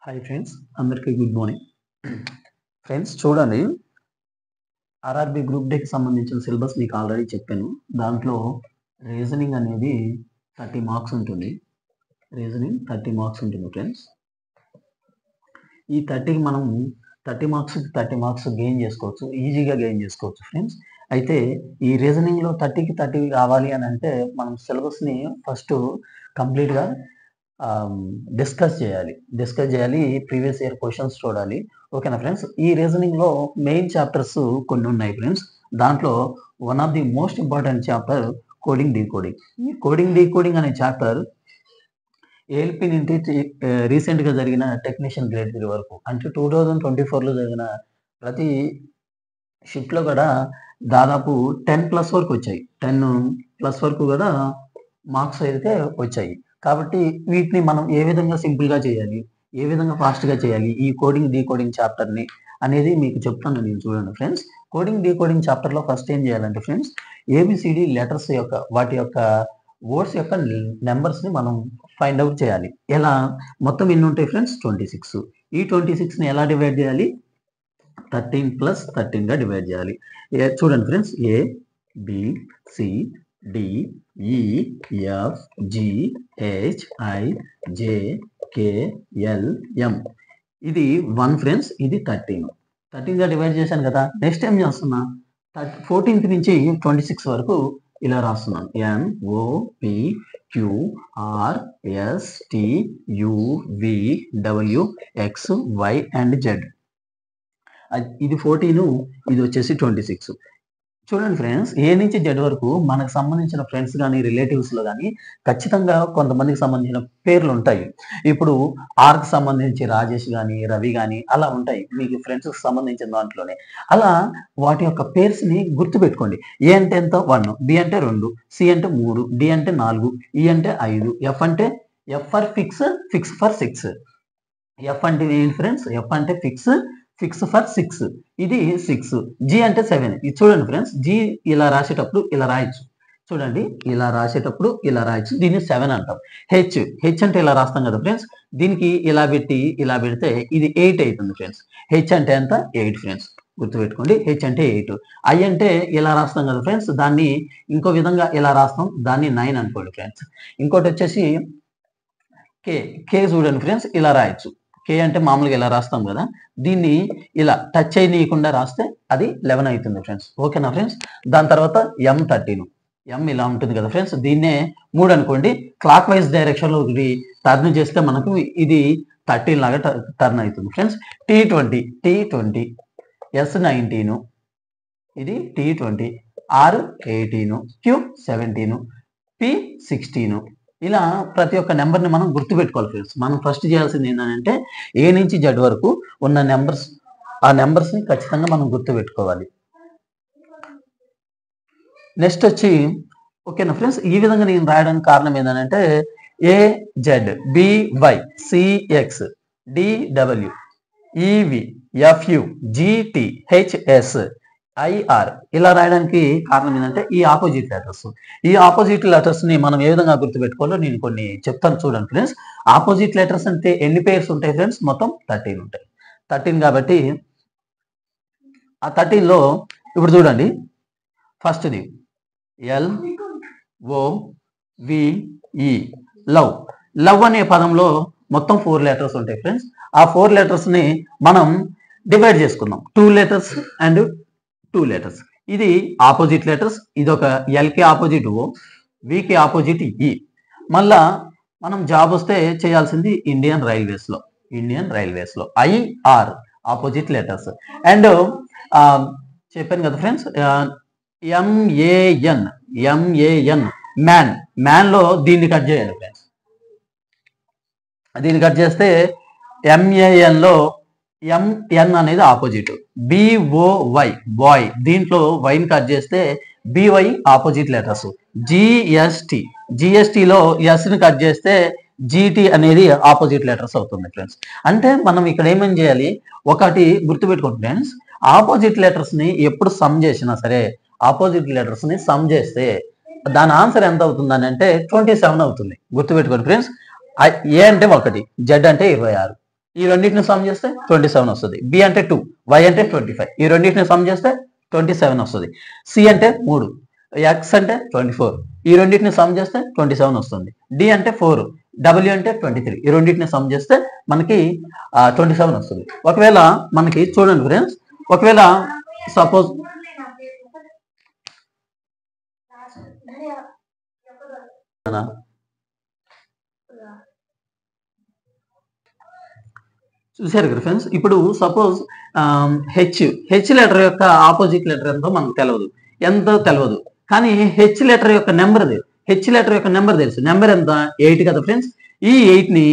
Hi friends, అందరికీ good morning. Friends చూడండి, RRB group డేకి సంబంధించిన సిలబస్ మీకు ఆల్రెడీ చెప్పాను. దాంట్లో రీజనింగ్ అనేది 30 మార్క్స్ ఉంటుంది. రీజనింగ్ 30 మార్క్స్ ఉంటుంది ఫ్రెండ్స్. ఈ 30కి మనం 30 మార్క్స్ గెయిన్ చేసుకోవచ్చు, ఈజీగా గెయిన్ చేసుకోవచ్చు ఫ్రెండ్స్. అయితే ఈ రీజనింగ్లో 30కి 30 కావాలి అని అంటే మనం సిలబస్ని ఫస్ట్ కంప్లీట్గా డిస్కస్ చేయాలి. ప్రీవియస్ ఇయర్ క్వశ్చన్స్ చూడాలి. ఓకేనా ఫ్రెండ్స్? ఈ రీజనింగ్లో మెయిన్ చాప్టర్స్ కొన్ని ఉన్నాయి ఫ్రెండ్స్. దాంట్లో one of the most important chapter coding decoding. ఈ కోడింగ్ డీకోడింగ్ అనే చాప్టర్ ఏఎల్పి నుండి రీసెంట్గా జరిగిన టెక్నీషియన్ గ్రేడ్ 3 వరకు, అంటే 2024లో జరిగిన ప్రతి షిఫ్ట్లో కూడా దాదాపు 10+ వరకు వచ్చాయి. 10+ వరకు కూడా మార్క్స్ అయితే వచ్చాయి. కాబట్టి వీటిని మనం ఏ విధంగా సింపుల్గా చేయాలి, ఏ విధంగా ఫాస్ట్గా చేయాలి ఈ కోడింగ్ డీకోడింగ్ చాప్టర్ని అనేది మీకు చెప్తాను నేను. చూడండి ఫ్రెండ్స్, కోడింగ్ డీకోడింగ్ చాప్టర్లో ఫస్ట్ ఏం చేయాలంటే ఫ్రెండ్స్, ఏబిసిడి లెటర్స్ యొక్క వాటి యొక్క వర్డ్స్ యొక్క నెంబర్స్ని మనం ఫైండ్ అవుట్ చేయాలి. ఎలా? మొత్తం ఎన్ని ఉంటాయి ఫ్రెండ్స్? 26. ఈ 26ని ఎలా డివైడ్ చేయాలి? 13 + 13గా డివైడ్ చేయాలి. చూడండి friends, A B C D E F G H I J K L M. ఇది 1 ఫ్రెండ్స్, ఇది 13గా డివైడ్ చేశాను కదా. నెక్స్ట్ ఏం చేస్తున్నా, 14th నుంచి 26 వరకు ఇలా రాస్తున్నాను. N O P Q R S T U V W X Y and Z. ఇది 14, ఇది వచ్చేసి 26. చూడండి ఫ్రెండ్స్, ఏ నుంచి జెడ్ వరకు మనకు సంబంధించిన ఫ్రెండ్స్ కానీ రిలేటివ్స్లో కానీ ఖచ్చితంగా కొంతమందికి సంబంధించిన పేర్లు ఉంటాయి. ఇప్పుడు ఆర్కి సంబంధించి రాజేష్ కానీ రవి కానీ అలా ఉంటాయి మీకు ఫ్రెండ్స్కి సంబంధించిన దాంట్లోనే. అలా వాటి యొక్క పేర్స్ని గుర్తుపెట్టుకోండి. ఏ అంటే ఎంత? 1, బి అంటే 2, సి అంటే 3, డి అంటే 4, ఈ అంటే 5, ఎఫ్ అంటే F for fix for 6. F అంటే ఏంటి ఫ్రెండ్స్? ఎఫ్ అంటే ఫిక్స్ ఫర్ 6, ఇది 6. జి అంటే 7. ఇది చూడండి ఫ్రెండ్స్, జి ఇలా రాసేటప్పుడు ఇలా రాయొచ్చు. చూడండి, ఇలా రాసేటప్పుడు ఇలా రాయొచ్చు, దీన్ని 7 అంటాం. హెచ్ అంటే ఇలా రాస్తాం కదా ఫ్రెండ్స్, దీనికి ఇలా పెడితే ఇది 8 అవుతుంది ఫ్రెండ్స్. హెచ్ అంటే ఎంత? 8 ఫ్రెండ్స్, గుర్తుపెట్టుకోండి. హెచ్ అంటే 8. ఐ అంటే ఇలా రాస్తాం కదా ఫ్రెండ్స్, దాన్ని ఇంకో విధంగా ఇలా రాస్తాం, దాన్ని 9 అనుకోండి ఫ్రెండ్స్. ఇంకోటి వచ్చేసి కే చూడండి ఫ్రెండ్స్, ఇలా రాయొచ్చు. కే అంటే మామూలుగా ఇలా రాస్తాం కదా, దీన్ని ఇలా టచ్ చేయనీయకుండా రాస్తే అది 11 అవుతుంది ఫ్రెండ్స్. ఓకేనా ఫ్రెండ్స్? దాని తర్వాత M13. ఎం ఇలా ఉంటుంది కదా ఫ్రెండ్స్, దీన్నే 3 అనుకోండి. క్లాక్ వైజ్ డైరెక్షన్లో టర్న్ చేస్తే మనకు ఇది 13 లాగా టర్న్ అవుతుంది ఫ్రెండ్స్. T20, S19, ఇది T20, R18, Q17, P16. ఇలా ప్రతి ఒక్క నెంబర్ని మనం గుర్తుపెట్టుకోవాలి ఫ్రెండ్స్. మనం ఫస్ట్ చేయాల్సింది ఏంటంటే ఏ నుంచి జెడ్ వరకు ఉన్న నెంబర్స్, ఆ నెంబర్స్ని ఖచ్చితంగా మనం గుర్తుపెట్టుకోవాలి. నెక్స్ట్ వచ్చి, ఓకేనా ఫ్రెండ్స్, ఈ విధంగా నేను రాయడానికి కారణం ఏంటంటే A Z B Y C X D W E V F U G T H S I R ఇలా రాయడానికి కారణం ఏంటంటే ఈ ఆపోజిట్ లెటర్స్ని మనం ఏ విధంగా గుర్తుపెట్టుకోవాలో నేను కొన్ని చెప్తాను. చూడండి ఫ్రెండ్స్, ఆపోజిట్ లెటర్స్ అంటే ఎన్ని పేర్స్ ఉంటాయి ఫ్రెండ్స్? మొత్తం 13 ఉంటాయి. 13 కాబట్టి ఆ 13లో ఇప్పుడు చూడండి, ఫస్ట్ది ఎల్ ఓ వి ఈ లవ్ అనే పదంలో మొత్తం 4 లెటర్స్ ఉంటాయి ఫ్రెండ్స్. ఆ 4 లెటర్స్ని మనం డివైడ్ చేసుకుందాం. 2 లెటర్స్ అండ్ 2 లెటర్స్. ఇది ఆపోజిట్ లెటర్స్. ఇది ఒక ఎల్కి ఆపోజిట్ ఓ, వికి ఆపోజిట్ ఈ. మళ్ళా మనం జాబ్ వస్తే చేయాల్సింది ఇండియన్ రైల్వేస్లో ఐఆర్ ఆపోజిట్ లెటర్స్. అండ్ చెప్పాను కదా ఫ్రెండ్స్, ఎంఏఎన్ మ్యాన్లో దీన్ని కట్ చేయాలి ఫ్రెండ్స్. దీన్ని కట్ చేస్తే ఎంఏఎన్లో ఎంఎన్ అనేది ఆపోజిట్. బిఓవై బాయ్, దీంట్లో వైని కట్ చేస్తే బివై ఆపోజిట్ లెటర్స్. జిఎస్టిలో ఎస్ని కట్ చేస్తే జిటి అనేది ఆపోజిట్ లెటర్స్ అవుతుంది ఫ్రెండ్స్. అంటే మనం ఇక్కడ ఏమేం చేయాలి, ఒకటి గుర్తుపెట్టుకోండి ఫ్రెండ్స్, ఆపోజిట్ లెటర్స్ని ఎప్పుడు సమ్ చేసినా సరే, ఆపోజిట్ లెటర్స్ని సమ్ చేస్తే దాని ఆన్సర్ ఎంత అవుతుందని అంటే 27 అవుతుంది. గుర్తుపెట్టుకోండి ఫ్రెండ్స్. ఏ అంటే 1, జెడ్ అంటే 26, ఈ రెండింటిని సమ్ చేస్తే 27 వస్తుంది. బి అంటే 2, వై అంటే 25. ఈ రెండింటిని సమ్ చేస్తే 27 వస్తుంది. సి అంటే 3, ఎక్స్ అంటే 24. ఈ రెండింటిని సమ్ చేస్తే 27 వస్తుంది. డి అంటే 4, డబ్ల్యూ అంటే 23. ఈ రెండింటిని సమ్ చేస్తే మనకి 27 వస్తుంది. ఒకవేళ మనకి చూడండి ఫ్రెండ్స్, ఒకవేళ సపోజ్ చూసారు కదా ఫ్రెండ్స్, ఇప్పుడు సపోజ్ హెచ్ లెటర్ యొక్క ఆపోజిట్ లెటర్ ఎంతో మనకు తెలియదు, కానీ హెచ్ లెటర్ యొక్క నెంబర్ తెలుసు. నెంబర్ ఎంత? 8 కదా ఫ్రెండ్స్. ఈ 8ని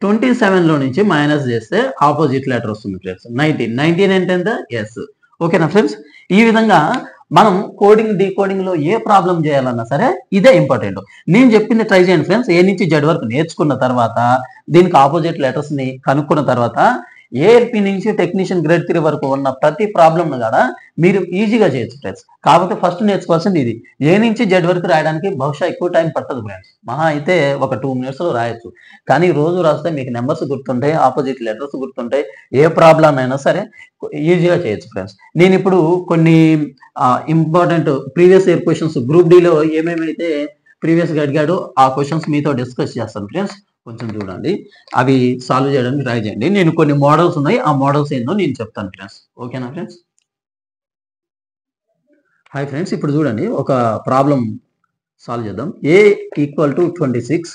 27 లో నుంచి మైనస్ చేస్తే ఆపోజిట్ లెటర్ వస్తుంది ఫ్రెండ్స్. 19 అంటే ఎంత? ఎస్. ఓకేనా ఫ్రెండ్స్? ఈ విధంగా మనం డీకోడింగ్ లో ఏ ప్రాబ్లం చేయాలన్నా సరే ఇదే ఇంపార్టెంట్. నేను చెప్పింది ట్రై చేయండి ఫ్రెండ్స్. ఏ నుంచి జెడ్ వరకు నేర్చుకున్న తర్వాత దీనికి ఆపోజిట్ లెటర్స్ ని కనుక్కున్న తర్వాత ఏఎల్పి నుంచి టెక్నీషియన్ గ్రేడ్ 3 వరకు ఉన్న ప్రతి ప్రాబ్లమ్ కూడా మీరు ఈజీగా చేయొచ్చు ఫ్రెండ్స్. కాకపోతే ఫస్ట్ నేర్చుకోవాల్సింది ఇది. ఏ నుంచి జెడ్ వరకు రాయడానికి బహుశా ఎక్కువ టైం పట్టదు ఫ్రెండ్స్. మహా అయితే ఒక 2 minutes లో రాయొచ్చు. కానీ రోజు రాస్తే మీకు నెంబర్స్ గుర్తుంటాయి, ఆపోజిట్ లెటర్స్ గుర్తుంటాయి. ఏ ప్రాబ్లం అయినా సరే ఈజీగా చేయొచ్చు ఫ్రెండ్స్. నేను ఇప్పుడు కొన్ని important previous year questions group డిలో ఏమేమైతే ప్రీవియస్ గా అడిగాడో ఆ క్వశ్చన్స్ మీతో డిస్కస్ చేస్తాను ఫ్రెండ్స్. కొంచెం చూడండి, అవి సాల్వ్ చేయడానికి ట్రై చేయండి. నేను కొన్ని మోడల్స్ ఉన్నాయి, ఆ మోడల్స్ ఏందో నేను చెప్తాను ఫ్రెండ్స్. ఓకేనా ఫ్రెండ్స్? హాయ్ ఫ్రెండ్స్, ఇప్పుడు చూడండి ఒక ప్రాబ్లం సాల్వ్ చేద్దాం. A equal to 26,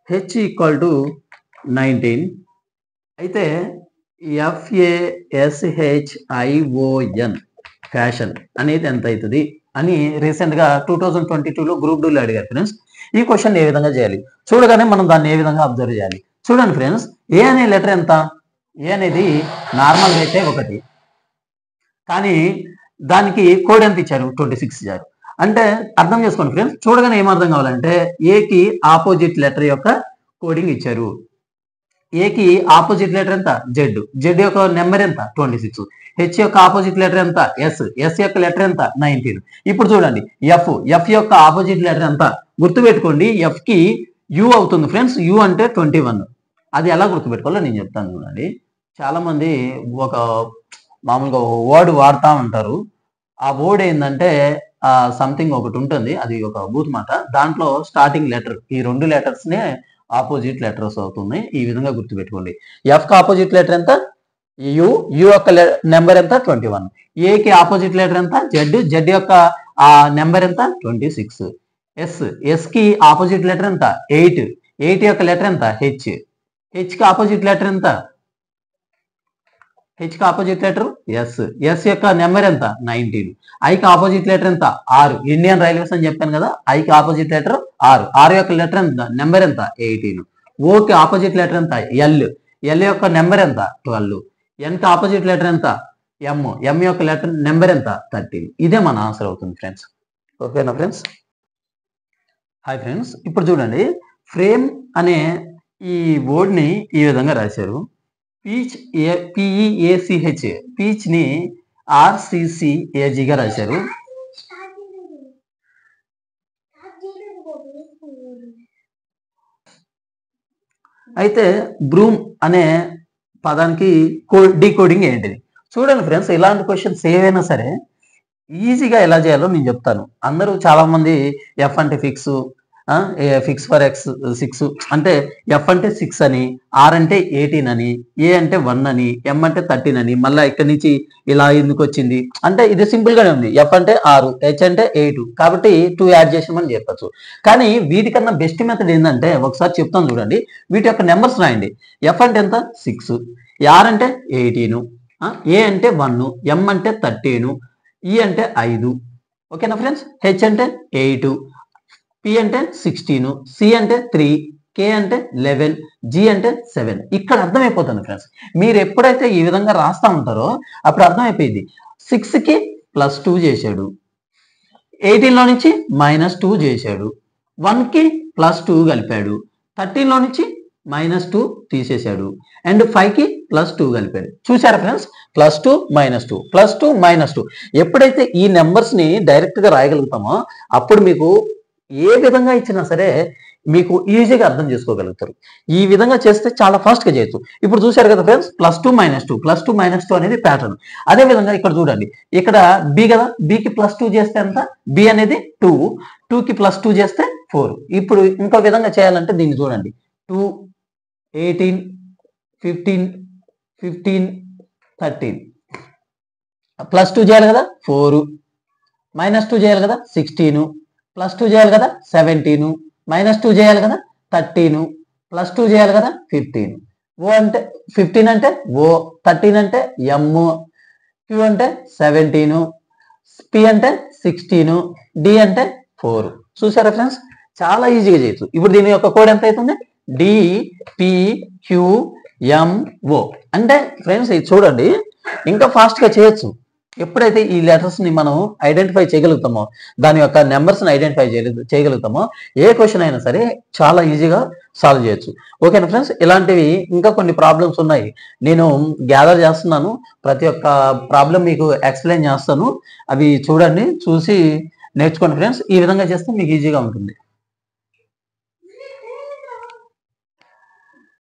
H equal to 19 అయితే FASHION ఫ్యాషన్ అనేది ఎంత అవుతుంది అని రీసెంట్ గా 2022లో గ్రూప్ 2లో అడిగారు ఫ్రెండ్స్. ఈ క్వశ్చన్ ఏ విధంగా చేయాలి చూడగానే మనం దాన్ని ఏ విధంగా అబ్జర్వ్ చేయాలి చూడండి ఫ్రెండ్స్. ఏ అనే లెటర్ ఎంత? ఏ అనేది నార్మల్ అయితే 1, కానీ దానికి కోడ్ ఎంత ఇచ్చారు? 26 ఇచ్చారు. అంటే అర్థం చేసుకోండి ఫ్రెండ్స్, చూడగానే ఏం అర్థం కావాలంటే ఏకి ఆపోజిట్ లెటర్ యొక్క కోడింగ్ ఇచ్చారు. ఏకి ఆపోజిట్ లెటర్ ఎంత? జెడ్ యొక్క నెంబర్ ఎంత? 26. హెచ్ యొక్క ఆపోజిట్ లెటర్ ఎంత? ఎస్ యొక్క లెటర్ ఎంత? 19. ఇప్పుడు చూడండి ఎఫ్ యొక్క ఆపోజిట్ లెటర్ ఎంత? గుర్తుపెట్టుకోండి, ఎఫ్ కి యు అవుతుంది ఫ్రెండ్స్. యు అంటే 21. అది ఎలా గుర్తుపెట్టుకోవాలో నేను చెప్తాను చూడండి. చాలా మంది ఒక మామూలుగా వర్డ్ వాడుతూ ఉంటారు. ఆ వర్డ్ ఏంటంటే సంథింగ్ ఒకటి ఉంటుంది, అది ఒక బూత్ మాట. దాంట్లో స్టార్టింగ్ లెటర్, ఈ 2 లెటర్స్ నే ఆపోజిట్ లెటర్స్ అవుతున్నాయి. ఈ విధంగా గుర్తుపెట్టుకోండి. ఎఫ్ కి ఆపోజిట్ లెటర్ ఎంత? యు యొక్క నెంబర్ ఎంత? 21. ఏకి ఆపోజిట్ లెటర్ ఎంత? జెడ్ యొక్క నెంబర్ ఎంత? 26. ఎస్ కి ఆపోజిట్ లెటర్ ఎంత? 8 యొక్క లెటర్ ఎంత? హెచ్ కి ఆపోజిట్ లెటర్ ఎంత? హెచ్ కి ఆపోజిట్ లెటర్ ఎస్ యొక్క నెంబర్ ఎంత? 19. ఐకి ఆపోజిట్ లెటర్ ఎంత? 6. ఇండియన్ రైల్వేస్ అని చెప్పాను కదా, ఐకి ఆపోజిట్ లెటర్ 6 యొక్క లెటర్ ఎంత? నెంబర్ ఎంత? 18. ఓకి ఆపోజిట్ లెటర్ ఎంత? ఎల్ యొక్క నెంబర్ ఎంత? 12. ఎన్ కి ఆపోజిట్ లెటర్ ఎంత? ఎం యొక్క లెటర్ నెంబర్ ఎంత? 13. ఇదే మన ఆన్సర్ అవుతుంది ఫ్రెండ్స్. ఓకేనా ఫ్రెండ్స్? హాయ్ ఫ్రెండ్స్, ఇప్పుడు చూడండి, ఫ్రేమ్ అనే ఈ వర్డ్ ని ఈ విధంగా రాశారు. పీచ్ PEACH, పీచ్ ని RCCAG గా రాశారు. అయితే బ్రూమ్ అనే పదానికి డీకోడింగ్ ఏంటిది చూడండి ఫ్రెండ్స్. ఇలాంటి క్వశ్చన్స్ ఏవైనా సరే ఈజీగా ఎలా చేయాలో నేను చెప్తాను. అందరూ చాలా మంది ఎఫ్ అంటే ఫిక్స్ ఫర్ ఎక్స్ 6 అంటే ఎఫ్ అంటే 6 అని, ఆర్ అంటే 18 అని, ఏ అంటే 1 అని, ఎం అంటే 13 అని, మళ్ళీ ఇక్కడి నుంచి ఇలా ఎందుకు వచ్చింది అంటే ఇది సింపుల్ గానే ఉంది. ఎఫ్ అంటే 6, హెచ్ అంటే 8, కాబట్టి 2 యాడ్ చేసామని చెప్పచ్చు. కానీ వీటికన్నా బెస్ట్ మెథడ్ ఏంటంటే ఒకసారి చెప్తాను చూడండి. వీటి యొక్క నెంబర్స్ రాయండి. ఎఫ్ అంటే ఎంత? 6, ఆర్ అంటే 18, ఏ అంటే 1, ఎం అంటే 13, ఈ అంటే 5. ఓకేనా ఫ్రెండ్స్? హెచ్ అంటే 8, పి అంటే 16, సి అంటే 3, కే అంటే 11, జి అంటే 7. ఇక్కడ అర్థమైపోతుంది ఫ్రెండ్స్. మీరు ఎప్పుడైతే ఈ విధంగా రాస్తా ఉంటారో అప్పుడు అర్థమైపోయింది. 6 కి +2 చేశాడు, 18 లో నుంచి -2 చేశాడు, 1 కి +2 కలిపాడు, 13 లో నుంచి -2 తీసేశాడు, అండ్ 5 కి +2 కలిపాడు. చూసారా ఫ్రెండ్స్? +2 -2 +2 -2. ఎప్పుడైతే ఈ నెంబర్స్ ని డైరెక్ట్ గా రాయగలుగుతామో అప్పుడు మీకు ఏ విధంగా ఇచ్చినా సరే మీకు ఈజీగా అర్థం చేసుకోగలుగుతారు. ఈ విధంగా చేస్తే చాలా ఫాస్ట్గా చేయొచ్చు. ఇప్పుడు చూశారు కదా ఫ్రెండ్స్, +2 -2 +2 -2 అనేది ప్యాటర్న్. అదే విధంగా ఇక్కడ చూడండి, ఇక్కడ బి కదా, బికి +2 చేస్తే ఎంత, బి అనేది 2, 2కి +2 చేస్తే 4. ఇప్పుడు ఇంకో విధంగా చేయాలంటే దీన్ని చూడండి, 2 18 15 15 13 +2 చేయాలి కదా 4, -2 చేయాలి కదా 16, +2 చేయాలి కదా 17, -2 చేయాలి కదా 13, +2 చేయాలి కదా 15. ఓ అంటే 15 అంటే ఓ, 13 అంటే ఎమ్, క్యూ అంటే 17, పి అంటే 16, డి అంటే 4. చూసారా ఫ్రెండ్స్, చాలా ఈజీగా చేయొచ్చు. ఇప్పుడు దీని యొక్క కోడ్ ఎంత అవుతుంది, DPQMO. అంటే ఫ్రెండ్స్ ఇది చూడండి, ఇంకా ఫాస్ట్గా చేయొచ్చు. ఎప్పుడైతే ఈ లెటర్స్ని మనం ఐడెంటిఫై చేయగలుగుతామో, దాని యొక్క నెంబర్స్ని ఐడెంటిఫై చేయగలుగుతామో, ఏ క్వశ్చన్ అయినా సరే చాలా ఈజీగా సాల్వ్ చేయొచ్చు. ఓకేనా ఫ్రెండ్స్, ఇలాంటివి ఇంకా కొన్ని ప్రాబ్లమ్స్ ఉన్నాయి, నేను గ్యాదర్ చేస్తున్నాను. ప్రతి ఒక్క ప్రాబ్లం మీకు ఎక్స్ప్లెయిన్ చేస్తాను, అవి చూడండి, చూసి నేర్చుకోండి ఫ్రెండ్స్. ఈ విధంగా చేస్తే మీకు ఈజీగా ఉంటుంది.